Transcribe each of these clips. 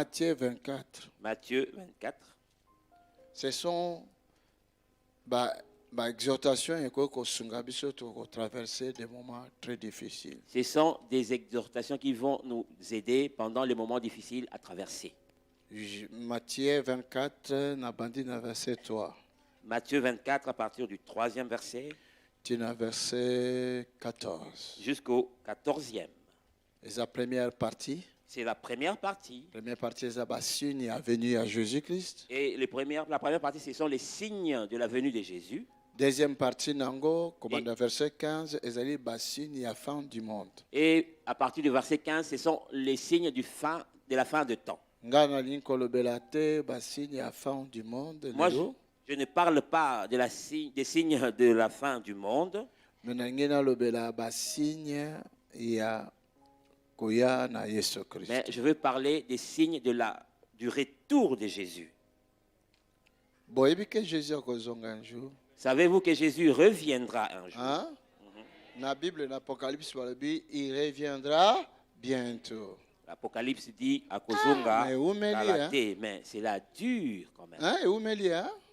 Matthieu 24. Matthieu 24. Ce sont exhortations et qu'on traverser des moments très difficiles. Ce sont des exhortations qui vont nous aider pendant les moments difficiles à traverser. Matthieu 24, Nabandina verset 3. Matthieu 24 à partir du 3e verset Verset 14. jusqu'au 14e. Et la première partie. C'est la première partie. La première partie, c'est la signe à venue à Jésus-Christ. Et la première partie, ce sont les signes de la venue de Jésus. Deuxième partie, Nango, comme dans verset 15, c'est la signe à la fin du monde. Et à partir du verset 15, ce sont les signes de la fin de temps. Moi, je ne parle pas des signes de la fin du monde. Mais je veux parler des signes du retour de Jésus. Savez-vous que Jésus reviendra un jour? Dans la Bible, dans l'Apocalypse, il reviendra bientôt. L'Apocalypse dit à Kozonga, mais c'est la dure quand même.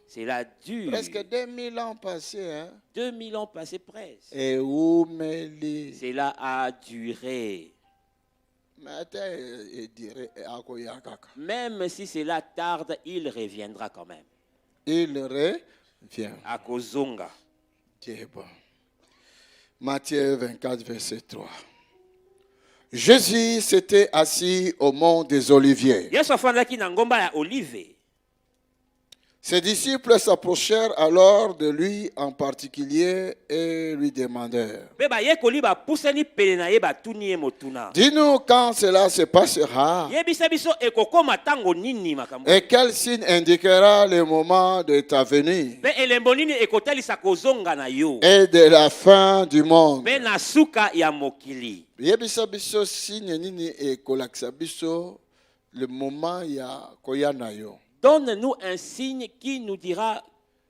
C'est la dure. Presque 2000 ans passés. 2000 ans passés presque. Et cela a duré. Même si cela tarde, il reviendra quand même. Il revient. À Kozonga. Dieu est bon. Matthieu 24, verset 3. Jésus s'était assis au mont des Oliviers. Ses disciples s'approchèrent alors de lui en particulier et lui demandèrent: dis-nous quand cela se passera et quel signe indiquera le moment de ta venue et de la fin du monde. Le moment ya koyanayo. Donne-nous un signe qui nous dira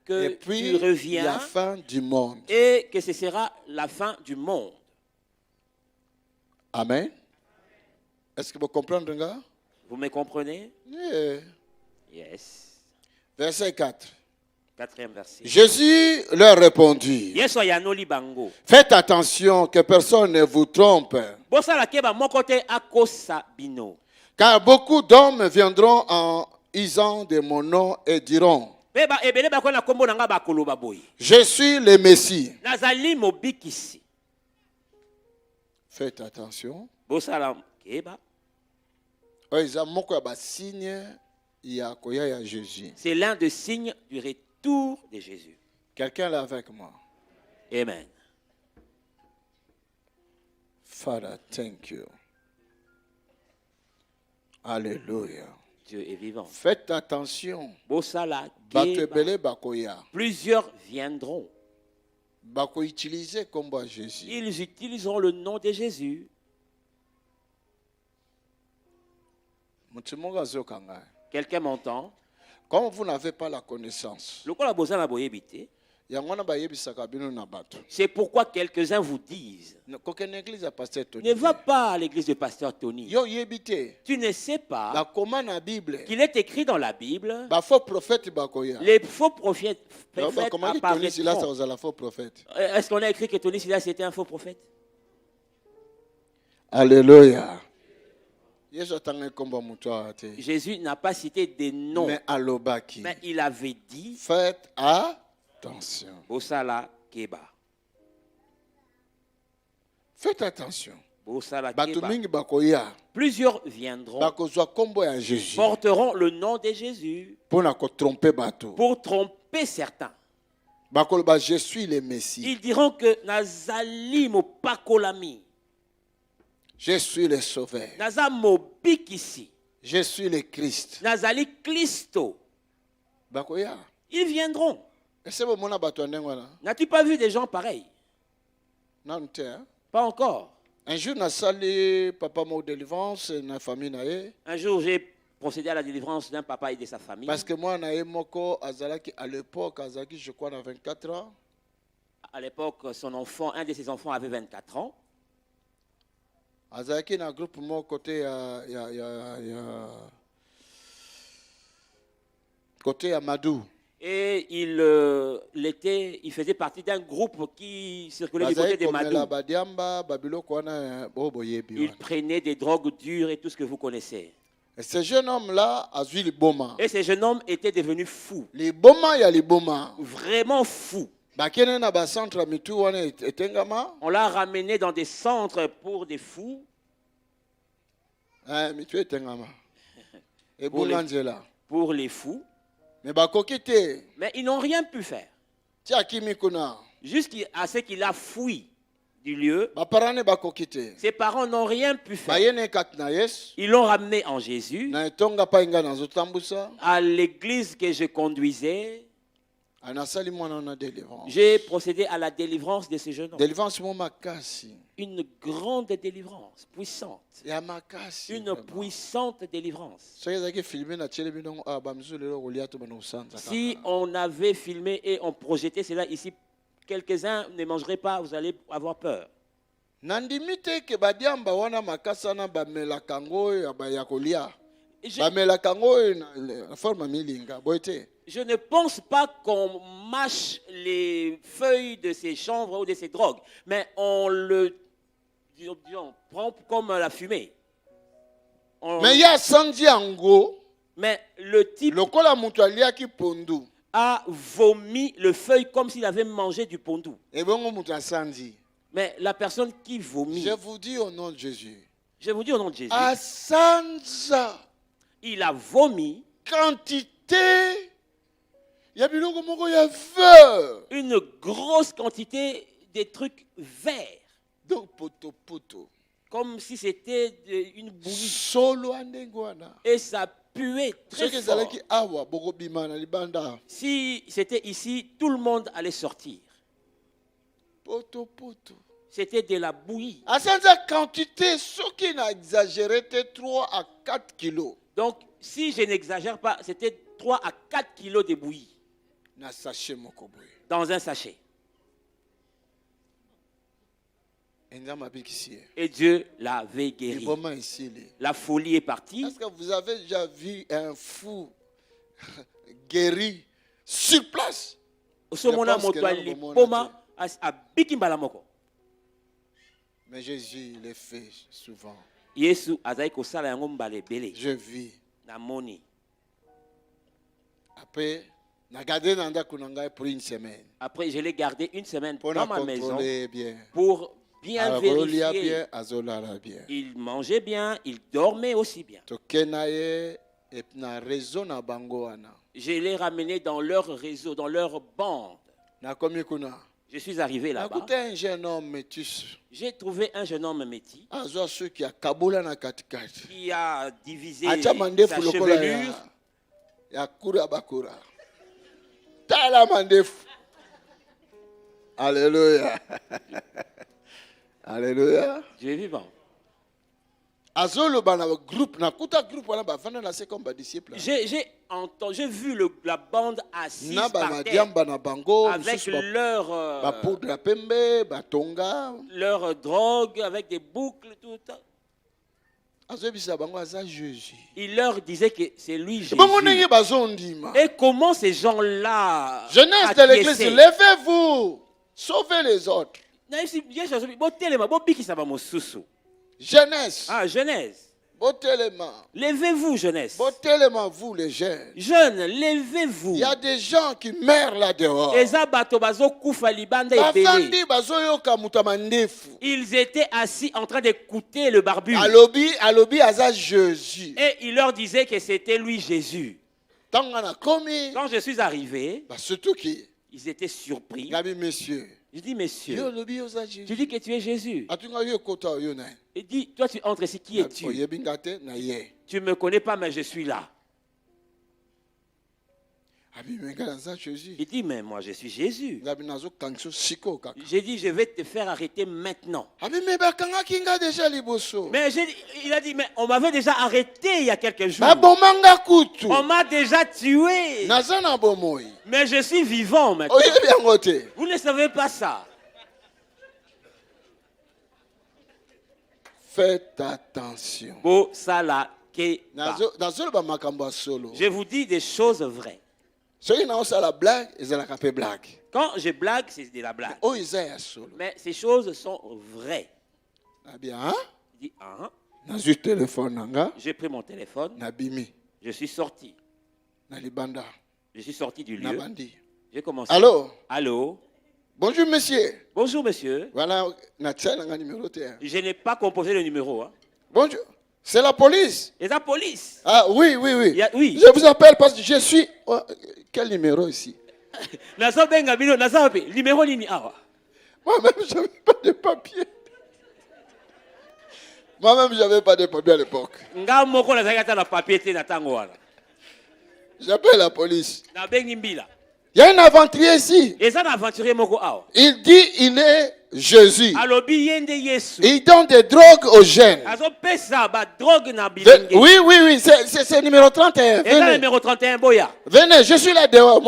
que tu reviens la fin du monde. Et que ce sera la fin du monde. Amen. Est-ce que vous comprenez? Vous me comprenez? Yeah. Yes. Verset 4. Quatrième verset. Jésus leur répondit: faites attention que personne ne vous trompe. Car beaucoup d'hommes viendront en usant de mon nom et diront: je suis le Messie. Faites attention. C'est l'un des signes du retour de Jésus. Quelqu'un là avec moi? Amen. Father, thank you. Alléluia. Dieu est vivant. Faites attention. Plusieurs viendront. Jésus. Ils utiliseront le nom de Jésus. Quelqu'un m'entend? Comme vous n'avez pas la connaissance, c'est pourquoi quelques-uns vous disent: ne va pas à l'église de pasteur Tony. Tu ne sais pas qu'il est écrit dans la Bible les faux prophètes apparaîtront. Est-ce qu'on a écrit que Tony Silas était un faux prophète? Alléluia. Jésus n'a pas cité des noms, mais il avait dit: faites attention. Faites attention. Plusieurs viendront, porteront le nom de Jésus pour tromper certains. Je suis le Messie. Ils diront que Nazali mo pakolami. Je suis le Sauveur. Je suis le Christ. Nazali Christo. Ils viendront. N'as-tu pas vu des gens pareils? Pas encore. Un jour, un jour, j'ai procédé à la délivrance d'un papa et de sa famille. Parce que moi, à l'époque, je crois, à 24 ans. À l'époque, un de ses enfants avait 24 ans. Côté Amadou. Et il faisait partie d'un groupe qui circulait du côté de Madou. Il prenait des drogues dures et tout ce que vous connaissez. Et ce jeune homme-là a vu les boma. Et ce jeune homme était devenu fou. Les boma, il y a les boma. Vraiment fou. On l'a ramené dans des centres pour des fous. Pour les fous. Mais ils n'ont rien pu faire. Jusqu'à ce qu'il a fui du lieu. Ses parents n'ont rien pu faire. Ils l'ont ramené en Jésus. À l'église que je conduisais. J'ai procédé à la délivrance de ce jeune homme. Une grande délivrance, puissante. Une puissante délivrance. Si on avait filmé et on projetait cela ici, quelques-uns ne mangeraient pas, vous allez avoir peur. Je ne pense pas qu'on mâche les feuilles de ces chanvres ou de ces drogues, mais on le prend comme la fumée. Mais le type a vomi le feuille comme s'il avait mangé du pondou. Mais la personne qui vomit, je vous dis au nom de Jésus. Je vous dis au nom de Jésus. Il a vomi quantité. Une grosse quantité de trucs verts. Donc poto. Comme si c'était une bouillie. Et ça puait très fort. Si c'était ici, tout le monde allait sortir. Poto. C'était de la bouillie. À cette quantité, ce qui n'a exagéré, c'était 3 à 4 kilos. Donc, si je n'exagère pas, c'était 3 à 4 kilos de bouillie. Dans un sachet. Et Dieu l'avait guéri. La folie est partie. Est-ce que vous avez déjà vu un fou guéri sur place? Mais Jésus le fait souvent. Je vis. Après, je l'ai gardé une semaine dans ma maison pour bien vérifier. Il mangeait bien, il dormait aussi bien. Je l'ai ramené dans leur réseau, dans leur bande. Je suis arrivé là-bas. J'ai trouvé un jeune homme métis qui a divisé sa chevelure. Alléluia. Alléluia. Dieu est vivant. J'ai vu la bande assise par terre avec leur drogue, avec des boucles, tout. Il leur disait que c'est lui Jésus. Et comment ces gens-là Jeunesse de l'église, levez-vous, sauvez les autres. Jeunesse. Ah, jeunesse. Levez-vous, jeunesse. Vous les jeunes. Jeunes, levez-vous. Il y a des gens qui meurent là dehors. Ils étaient assis en train d'écouter le barbu. Et il leur disait que c'était lui Jésus. Quand je suis arrivé, ils étaient surpris. Je dis, messieurs, tu dis que tu es Jésus. Il dit, toi tu entres ici, qui es-tu? Tu ne me connais pas, mais je suis là. Il dit, mais moi je suis Jésus. J'ai dit, je vais te faire arrêter maintenant. Mais il a dit, mais on m'avait déjà arrêté il y a quelques jours. On m'a déjà tué. Mais je suis vivant maintenant. Vous ne savez pas ça. Faites attention. Je vous dis des choses vraies. Quand je blague, c'est de la blague. Mais ces choses sont vraies. Il dit, j'ai pris mon téléphone. Je suis sorti. Je suis sorti du lieu. J'ai commencé. Allô? Bonjour, monsieur. Bonjour, monsieur. Voilà, je n'ai pas composé le numéro. Hein. Bonjour. C'est la police. C'est la police. Ah oui, oui, oui. Oui. Je vous appelle parce que je suis... Oh, quel numéro ici? Numéro nini awa. Moi-même, je n'avais pas de papier. Moi-même, je n'avais pas de papier à l'époque. J'appelle la police. Il y a un aventurier ici. Il dit il est Jésus. Il donne des drogues aux jeunes. Oui, oui, oui, c'est le numéro 31. Venez, je suis là dehors.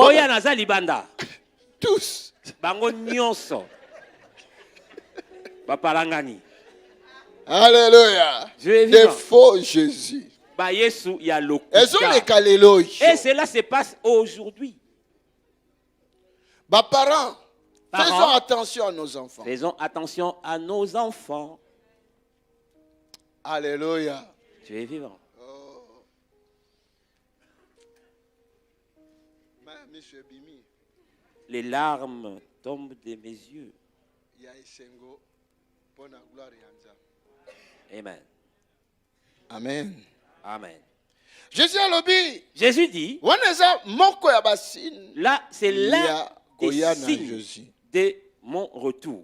Tous. Alléluia. Des faux Jésus. Et cela se passe aujourd'hui. Parents, faisons attention à nos enfants. Faisons attention à nos enfants. Alléluia. Tu es vivant. Les larmes tombent de mes yeux. Amen. Amen. Amen. Jésus dit, là, c'est l'un des signes de mon retour.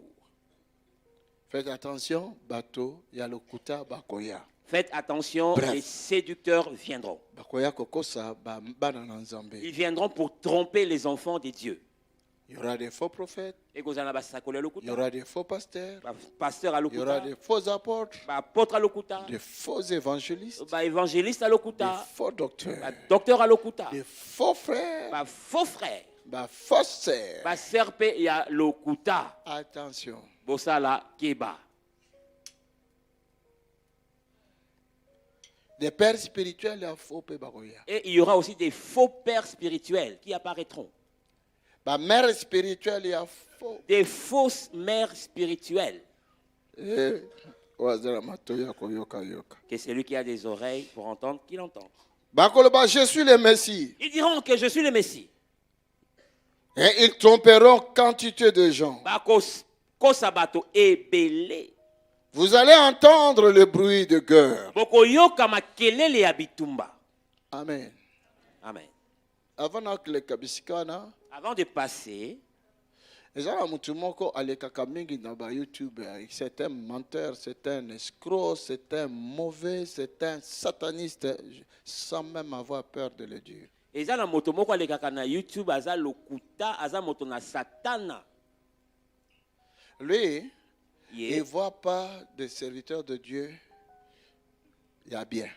Faites attention, bateau, yalokuta, bakoya. Faites attention, les séducteurs viendront. Ils viendront pour tromper les enfants de Dieu. Il y aura des faux prophètes. Il y aura des faux pasteurs. Il y aura des faux apôtres. Des faux évangélistes. Des faux docteurs. Des faux frères. Faux frères. Fausses sœurs. Attention. Des pères spirituels et il y aura aussi des faux pères spirituels qui apparaîtront. Mère spirituelle, des fausses mères spirituelles. Que celui qui a des oreilles pour entendre, qu'il entende. Je suis le Messie. Ils diront que je suis le Messie. Et ils tromperont quantité de gens. Vous allez entendre le bruit de guerre. Amen. Amen. Avant de passer, c'est un menteur, c'est un escroc, c'est un mauvais, c'est un sataniste, sans même avoir peur de le dire. Lui, il ne voit pas des serviteurs de Dieu, il y a bien.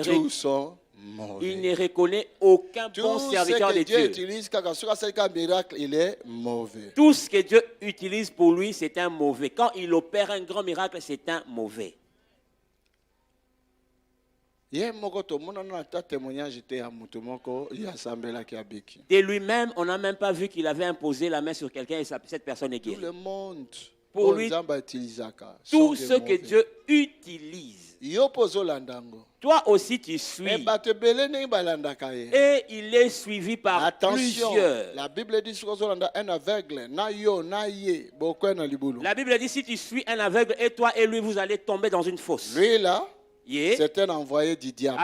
Tous sont mauvais. Il ne reconnaît aucun bon serviteur de Dieu. Il est mauvais. Tout ce que Dieu utilise pour lui, c'est un mauvais. Quand il opère un grand miracle, c'est un mauvais. De lui-même, on n'a même pas vu qu'il avait imposé la main sur quelqu'un et cette personne est guérie. Tout le monde. Pour lui, tout ce que Dieu utilise. Toi aussi tu suis. Et il est suivi par plusieurs. La Bible dit un aveugle. La Bible dit si tu suis un aveugle et toi et lui vous allez tomber dans une fosse. Lui là, c'est un envoyé du diable.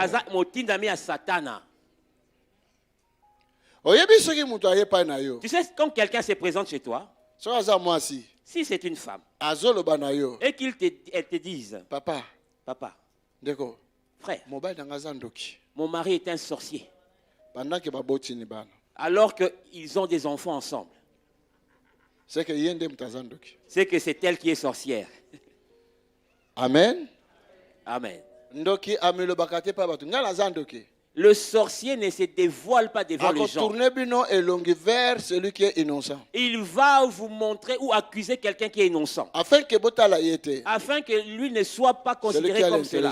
Tu sais quand quelqu'un se présente chez toi. Si c'est une femme et qu'elle te dise papa, frère, mon mari est un sorcier alors qu'ils ont des enfants ensemble, c'est que c'est elle qui est sorcière. Amen. Amen. Le sorcier ne se dévoile pas devant les gens. Celui qui est innocent. Il va vous montrer ou accuser quelqu'un qui est innocent. Afin que lui ne soit pas considéré comme cela.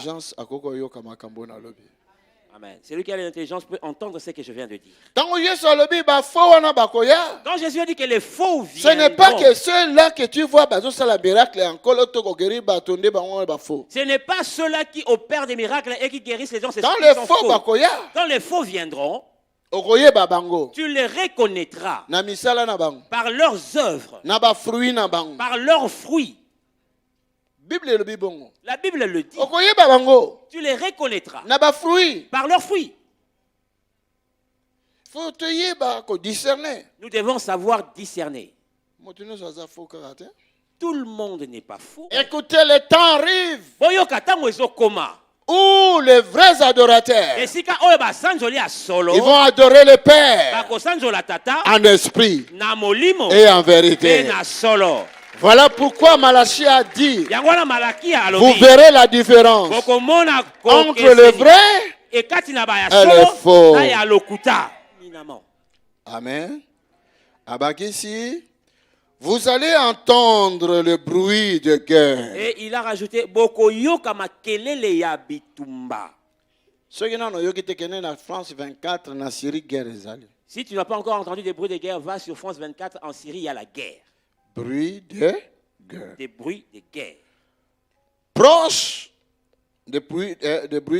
Amen. Celui qui a l'intelligence peut entendre ce que je viens de dire. Quand Jésus a dit que les faux viennent. Ce n'est pas que ceux-là que tu vois, ce n'est pas ceux-là qui opèrent des miracles et qui guérissent les gens. Quand les faux, quand les faux viendront, tu les reconnaîtras par leurs œuvres, par leurs fruits. La Bible le dit. Tu les reconnaîtras par leurs fruits. Nous devons savoir discerner. Tout le monde n'est pas faux. Écoutez, le temps arrive où les vrais adorateurs, ils vont adorer le Père en esprit et en vérité. Voilà pourquoi Malachie a dit, vous verrez la différence entre le vrai et le faux. Amen. Abakisi, vous allez entendre le bruit de guerre. Et il a rajouté, Bokoyoka makelele ya bitumba. Si tu n'as pas encore entendu des bruits de guerre, va sur France 24, en Syrie, il y a la guerre. Bruit de guerre. Des bruits de guerre. Proche, des bruits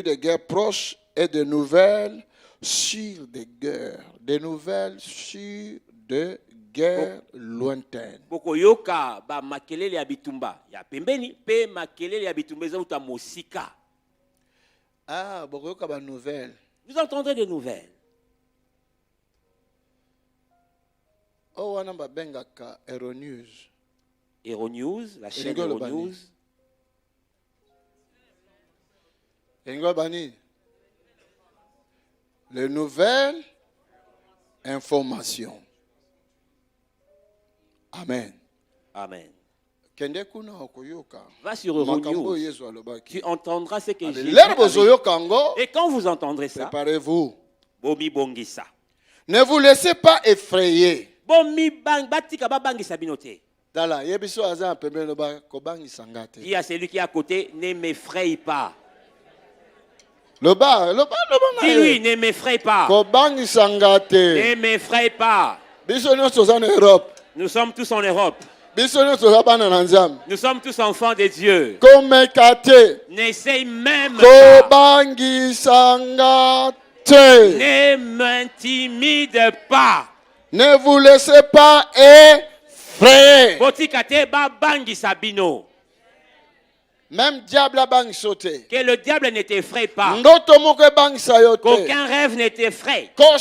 de guerre proches et de nouvelles sur des guerres. Des nouvelles sur des guerres lointaines. Bokoyoka ba makelele ya bitumba. Ya pembeni pe makelele ya bitumba za mosika. Ah, bokoyoka ba nouvelles. Vous entendrez des nouvelles. Oh, wana ba bengaka Euronews. Euronews, la chaîne Euronews. Bani. Les nouvelles informations. Amen. Amen. Va sur Euronews. Tu entendras ce que Jésus a dit. Et quand vous entendrez ça, préparez-vous. Bomi bongisa. Ne vous laissez pas effrayer. Bomi bang batika ba bangisa binote. Il y a celui qui est à côté, ne m'effraie pas. Dis-lui, ne m'effraie pas. Ne m'effraie pas. Nous sommes tous en Europe. Nous sommes tous enfants de Dieu. N'essaye même pas. Ne m'intimide pas. Ne vous laissez pas effrayer. Même diable a bang sauté. Que le diable ne t'effraie pas. Qu'aucun rêve ne t'effraie. Aucun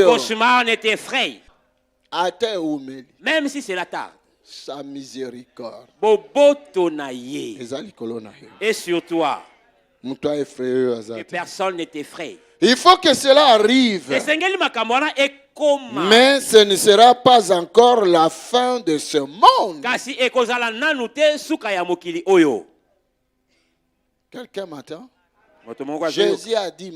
cauchemar ne t'effraie. Même si c'est la tarde. Sa miséricorde. Et sur toi. Que personne ne t'effraie. Il faut que cela arrive. Mais ce ne sera pas encore la fin de ce monde. Quelqu'un m'attend? Jésus a dit,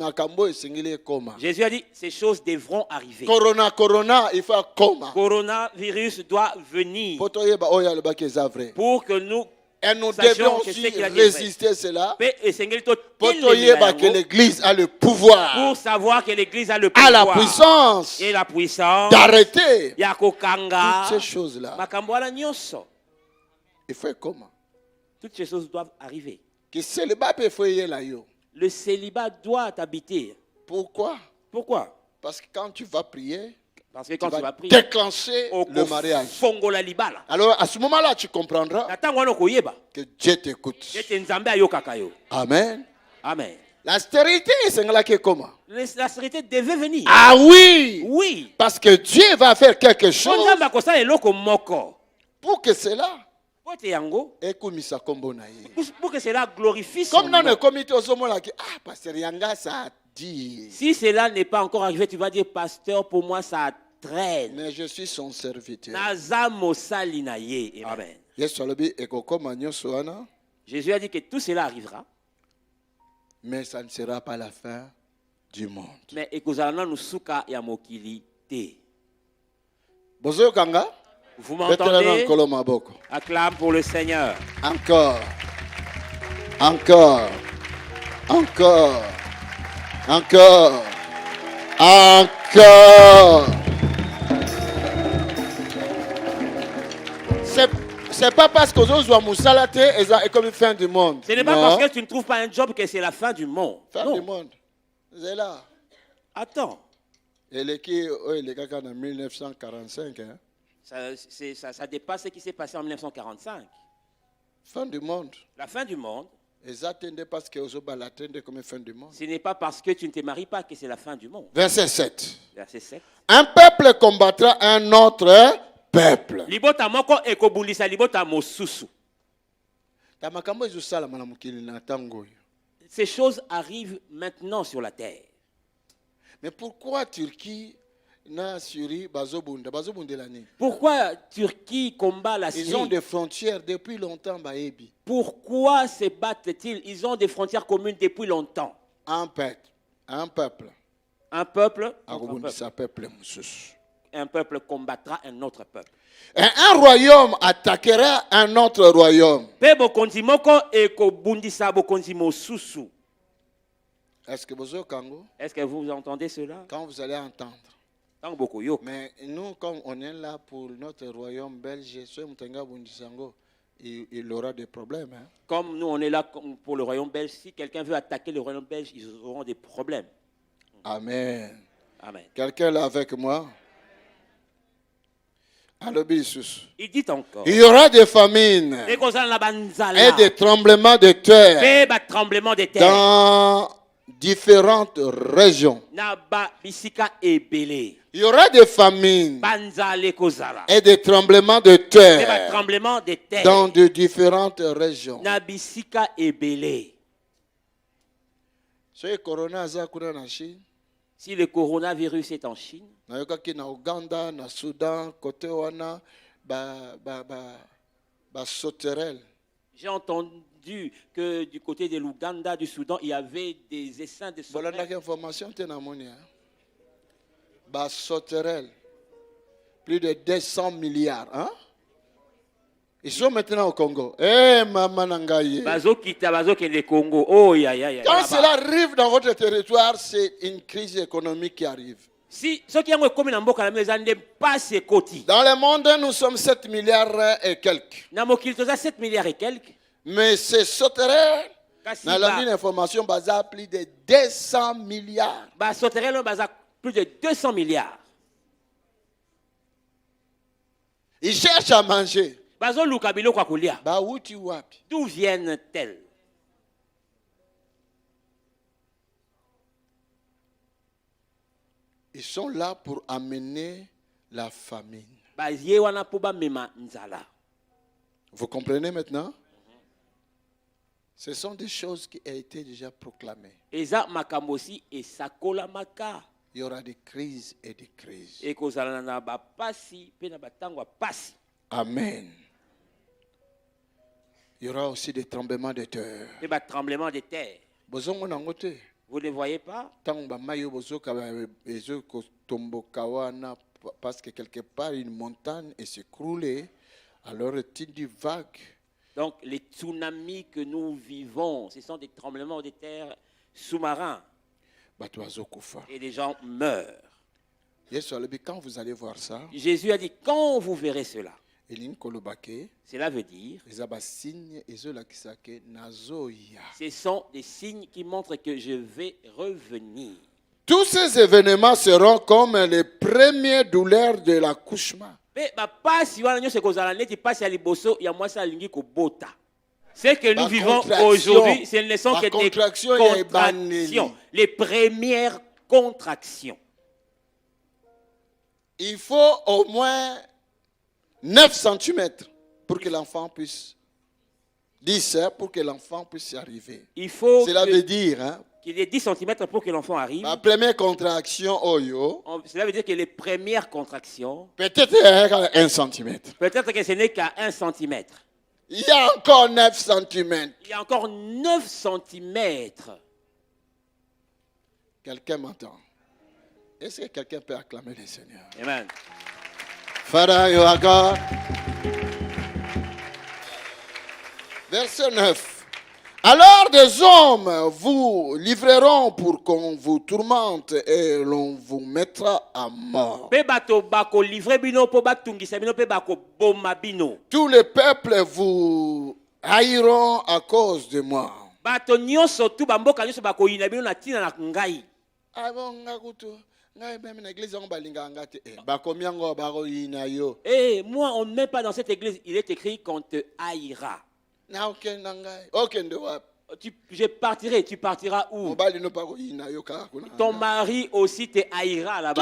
Jésus a dit, ces choses devront arriver. Corona, il faut coma. Coronavirus doit venir. Pour que nous et nous devons aussi résister à cela que l'Église a le pouvoir, pour savoir que l'Église a le pouvoir, a la puissance et la puissance d'arrêter toutes ces choses-là. Il faut comment? Toutes ces choses doivent arriver. Le célibat doit t'habiter. Pourquoi? Pourquoi? Parce que quand tu vas prier, tu vas prier, déclencher le mariage. Alors à ce moment-là, tu comprendras que Dieu t'écoute. Amen. Amen. La stérilité, c'est là que comment? La stérilité devait venir. Ah oui. Oui. Parce que Dieu va faire quelque chose pour que cela. Pour que cela glorifie son nom. Si cela n'est pas encore arrivé, tu vas dire, pasteur, pour moi ça traîne. Mais je suis son serviteur. Amen. Jésus a dit que tout cela arrivera. Mais ça ne sera pas la fin du monde. Mais vous m'entendez? Acclame pour le Seigneur. Encore. Encore. Encore. Encore. Encore. C'est pas parce que vous avez moussalaté et comme fin du monde. Ce n'est pas parce que tu ne trouves pas un job que c'est la fin du monde. Fin du monde. C'est là. Attends. Et les qui en 1945. Hein? Ça dépasse ce qui s'est passé en 1945. Fin du monde. La fin du monde. Parce que comme fin du monde. Ce n'est pas parce que tu ne te maries pas que c'est la fin du monde. Verset 7. Verset 7. Un peuple combattra un autre peuple. Libota moko ekobundisa libota mosusu. Ces choses arrivent maintenant sur la terre. Mais pourquoi Turquie na Syrie bazobunda l'année? Pourquoi Turquie combat la Syrie? Ils ont des frontières depuis longtemps baebi. Pourquoi se battent-ils? Ils ont des frontières communes depuis longtemps. Un peuple. Un peuple. Un peuple combattra un autre peuple. Et un royaume attaquera un autre royaume. Est-ce que vous entendez cela? Quand vous allez entendre. Mais nous, comme on est là pour notre royaume belge, il aura des problèmes. Hein? Comme nous, on est là pour le royaume belge, si quelqu'un veut attaquer le royaume belge, ils auront des problèmes. Amen. Amen. Quelqu'un là avec moi? Il dit encore. Il y aura des famines et des tremblements de terre dans différentes régions. Il y aura des famines et des tremblements de terre dans de différentes régions. Si le coronavirus est en Chine, j'ai entendu que du côté de l'Ouganda, du Soudan, il y avait des essaims de sauterelles. Plus de 200 milliards. Hein? Ils sont maintenant au Congo. Eh, maman Nangaye. Quand cela arrive dans votre territoire, c'est une crise économique qui arrive. Dans le monde, nous sommes 7 milliards et quelques. 7 milliards et quelques. Mais ces sauterelles, dans la mine information, plus de 200 milliards. Plus de 200 milliards. Ils cherchent à manger. D'où viennent-elles? Ils sont là pour amener la famine. Vous comprenez maintenant? Ce sont des choses qui ont été déjà proclamées. Il y aura des crises et des crises. Amen. Il y aura aussi des tremblements de terre. Vous ne voyez pas? Parce que quelque part une montagne est s'écroulée, alors il y a des vagues. Donc les tsunamis que nous vivons, ce sont des tremblements de terre sous-marins. Et les gens meurent. Quand vous allez voir ça, Jésus a dit, quand vous verrez cela, cela veut dire, ce sont des signes qui montrent que je vais revenir. Tous ces événements seront comme les premières douleurs de l'accouchement. Ce que nous vivons aujourd'hui, ce ne sont que des contractions, les premières contractions. Il faut au moins 9 cm pour que l'enfant puisse, 10 pour que l'enfant puisse y arriver. Cela veut dire qu'il y ait 10 cm pour que l'enfant arrive. La première contraction, cela veut dire que les premières contractions, peut-être 1 cm. Peut-être que ce n'est qu'à 1 cm. Il y a encore 9 cm. Il y a encore 9 cm. Quelqu'un m'entend? Est-ce que quelqu'un peut acclamer le Seigneur? Amen. Father, you are God. Verset 9. Alors des hommes vous livreront pour qu'on vous tourmente et l'on vous mettra à mort. Tous les peuples vous haïront à cause de moi. Moi, on ne met pas dans cette église, il est écrit qu'on te haïra. Je partirai, tu partiras où? Ton mari aussi te haïra là-bas.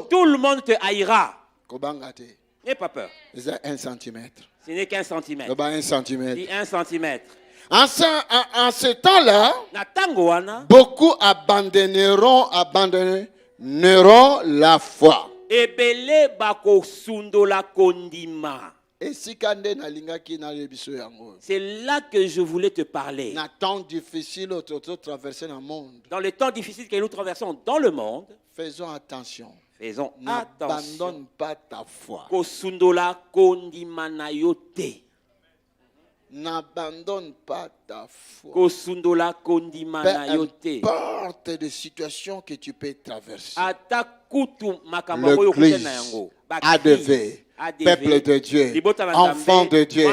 Tout le monde te haïra. N'aie pas peur. C'est 1 centimètre. Ce n'est qu'un centimètre. 1 centimètre. Dis 1 centimètre. En ce temps-là, beaucoup abandonneront la foi. C'est là que je voulais te parler. Dans les temps difficiles que nous traversons dans le monde, faisons attention. N'abandonne pas ta foi. N'abandonne pas ta foi. Peu importe les situations que tu peux traverser. Le Christ a devé. Peuple de Dieu, enfant de Dieu,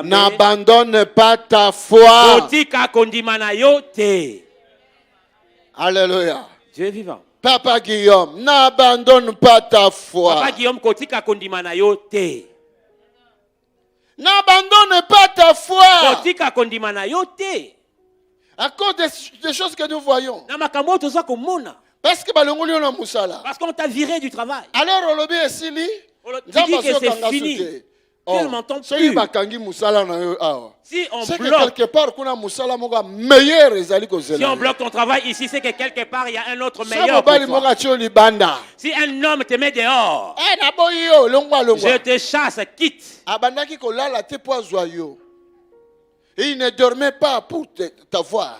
n'abandonne pas ta foi. Alléluia. Dieu est vivant. Papa Guillaume, n'abandonne pas ta foi. Papa Guillaume, n'abandonne pas ta foi. À cause des choses que nous voyons. Parce qu'on t'a viré du travail. Alors on tu dis que c'est fini. Tu ne m'entends plus. Si on bloque, si on bloque ton travail ici, c'est que quelque part il y a un autre meilleur pour toi. Si un homme te met dehors, je te chasse, quitte. Il ne dormait pas pour t'avoir.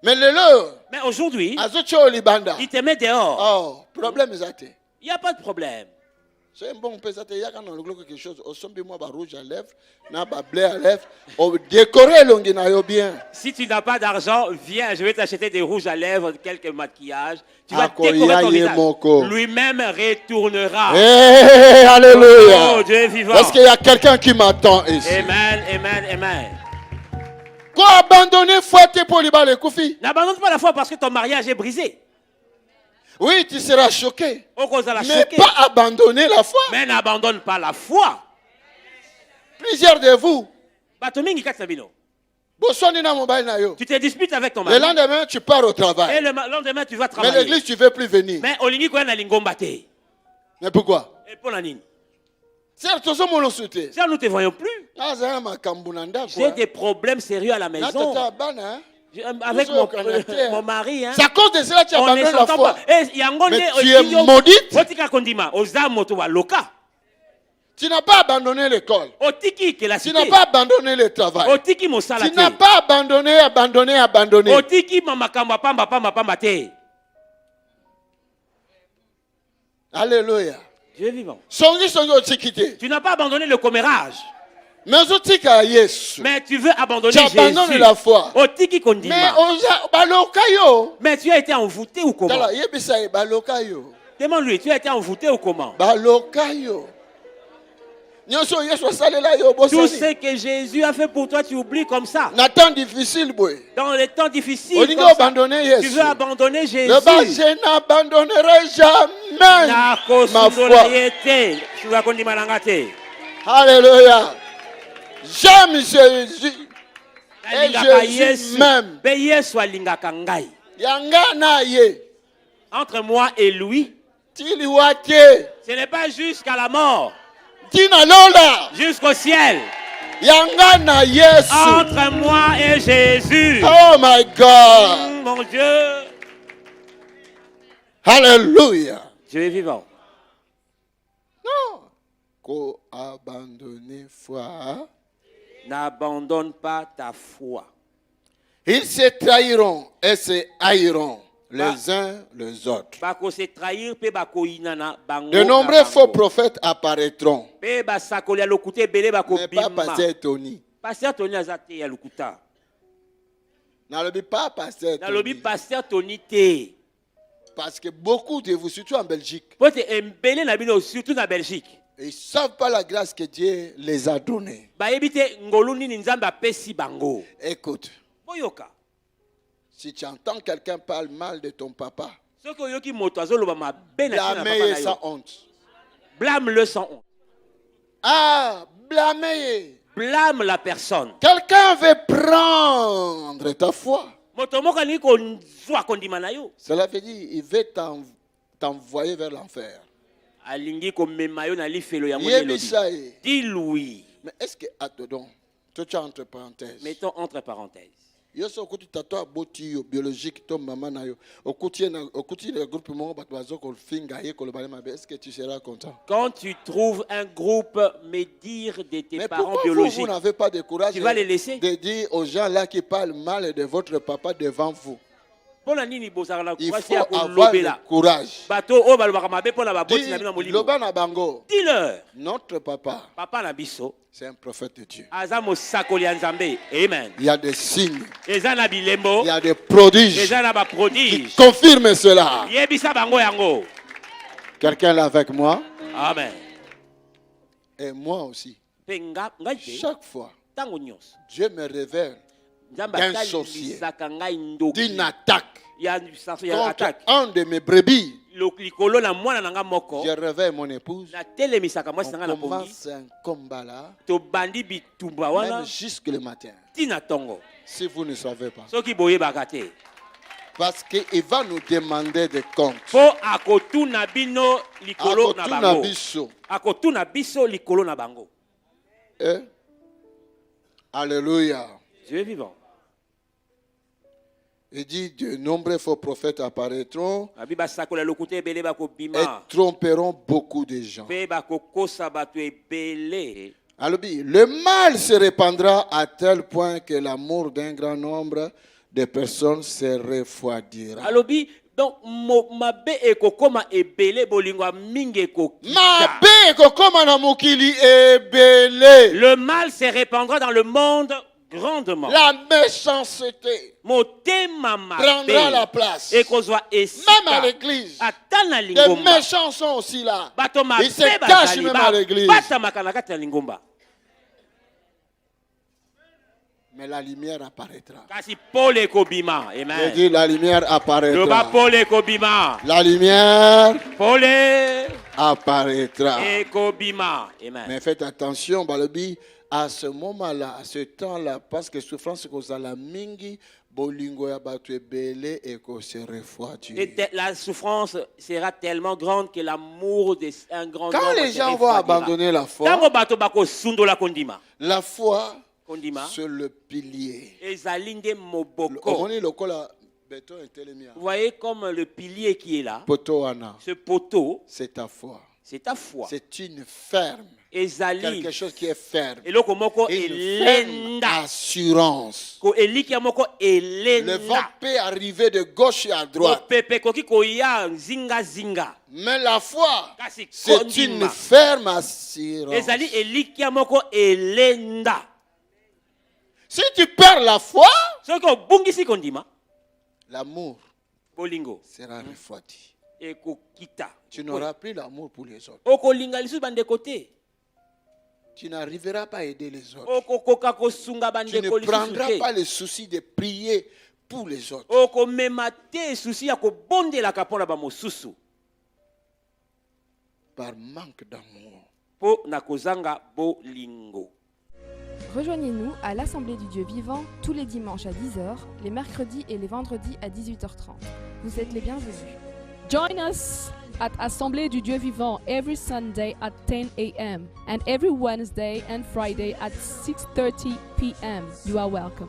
Mais aujourd'hui, il te met dehors. Problème. Il n'y a pas de problème. C'est un bon peut-être il y a quelque chose au sombi moi rouge à lèvres na blé à lèvres au décorer l'onginayo bien. Si tu n'as pas d'argent, viens, je vais t'acheter des rouges à lèvres, quelques maquillages, tu vas décorer ton visage. Lui-même retournera. Hey, alléluia. Oh, Dieu est vivant. Parce qu'il y a quelqu'un qui m'attend ici. Amen, amen, amen. Quoi abandonner foi te pour les koufi? N'abandonne pas la foi parce que ton mariage est brisé. Oui, tu seras choqué. Mais pas abandonner la foi. Mais n'abandonne pas la foi. Plusieurs de vous. Tu te disputes avec ton mari. Le lendemain, tu pars au travail. Et le lendemain, tu vas travailler. Mais l'église, tu ne veux plus venir. Mais pourquoi? Et pour la nine. Si nous ne te voyons plus. J'ai des problèmes sérieux à la maison. Avec mon mari, hein. C'est à cause de cela que tu abandonnes la foi. Mais tu es maudite. Tu n'as pas abandonné l'école. Tu n'as pas abandonné le travail. Tu n'as pas abandonné. Alléluia. Dieu est vivant. Tu n'as pas abandonné le commérage. Mais tu veux abandonner Jésus. Tu abandonnes la foi. Mais tu as été envoûté ou comment? Demande-lui, tu as été envoûté ou comment? Tout ce que Jésus a fait pour toi, tu oublies comme ça. Dans les temps difficiles, tu veux abandonner Jésus. Je n'abandonnerai jamais ma foi. Alléluia. J'aime Jésus. Et Jésus même. Entre moi et lui, ce n'est pas jusqu'à la mort. Jusqu'au ciel. Entre moi et Jésus. Oh my God. Mon Dieu. Alléluia. Dieu est vivant. Non. Qu'au abandonner foi. N'abandonne pas ta foi. Ils se trahiront et se haïront les uns les autres. De nombreux faux prophètes apparaîtront. Mais pas pasteur Tony. Pasteur Tony azate ya lukuta. N'alobi pas pasteur Tony. N'alobi pasteur Tony te. Parce que beaucoup de vous, surtout en Belgique, surtout en Belgique, ils ne savent pas la grâce que Dieu les a donnée. Écoute, si tu entends quelqu'un parler mal de ton papa, blâmez sans honte. Blâme-le sans honte. Ah, blâmez. Blâme la personne. Quelqu'un veut prendre ta foi. Cela veut dire qu'il veut t'envoyer vers l'enfer. Dis-lui. Mais est-ce que, attends, toi tu as entre parenthèses. Mettons entre parenthèses. Est-ce que tu seras content? Quand tu trouves un groupe médire de tes parents biologiques, vous n'avez pas de courage tu vas les laisser de dire aux gens là qui parlent mal de votre papa devant vous? Il faut avoir le courage. Dis-leur, notre papa, c'est un prophète de Dieu. Amen. Il y a des signes. Il y a des prodiges qui confirment cela. Quelqu'un là avec moi? Amen. Et moi aussi. Chaque fois, Dieu me révèle d'un sorcier, d'une attaque contre un de mes brebis. Je réveille mon épouse. On commence un combat là, même jusque le matin. Si vous ne savez pas. Parce qu'il va nous demander des comptes. Alléluia. Dieu est vivant. Il dit de nombreux faux prophètes apparaîtront et tromperont beaucoup de gens. Alors, le mal se répandra à tel point que l'amour d'un grand nombre de personnes se refroidira. Donc, mabe ekokoma ebele bolingwa mingi ekokita. Mabe ekokoma na mokili ebele. Le mal se répandra dans le monde grandement. La méchanceté prendra la place. Même à l'église. Les méchants sont aussi là. Ils se cachent même à l'église. Mais la lumière apparaîtra. Je dis la lumière apparaîtra. La lumière apparaîtra. Mais faites attention, Balobi, à ce moment-là, à ce temps-là, parce que souffrance cause la mingi, bolingo ya batu belé et que se refroidir. La souffrance sera tellement grande que l'amour d'un grand quand les gens vont abandonner la foi, la foi sur le pilier. Vous voyez comme le pilier qui est là. Ce poteau, c'est ta foi. C'est ta foi. C'est une ferme. Quelque chose qui est ferme. Une ferme assurance. Le vent peut arriver de gauche et à droite. Mais la foi, c'est une ferme assurance. Si tu perds la foi, l'amour sera refroidi. Tu n'auras plus l'amour pour les autres. Tu n'arriveras pas à aider les autres. Tu ne prendras pas le souci de prier pour les autres. Par manque d'amour. Rejoignez-nous à l'Assemblée du Dieu vivant tous les dimanches à 10h, les mercredis et les vendredis à 18h30. Vous êtes les bienvenus. Join us at Assemblée du Dieu vivant every Sunday at 10 a.m. and every Wednesday and Friday at 6:30 p.m. You are welcome.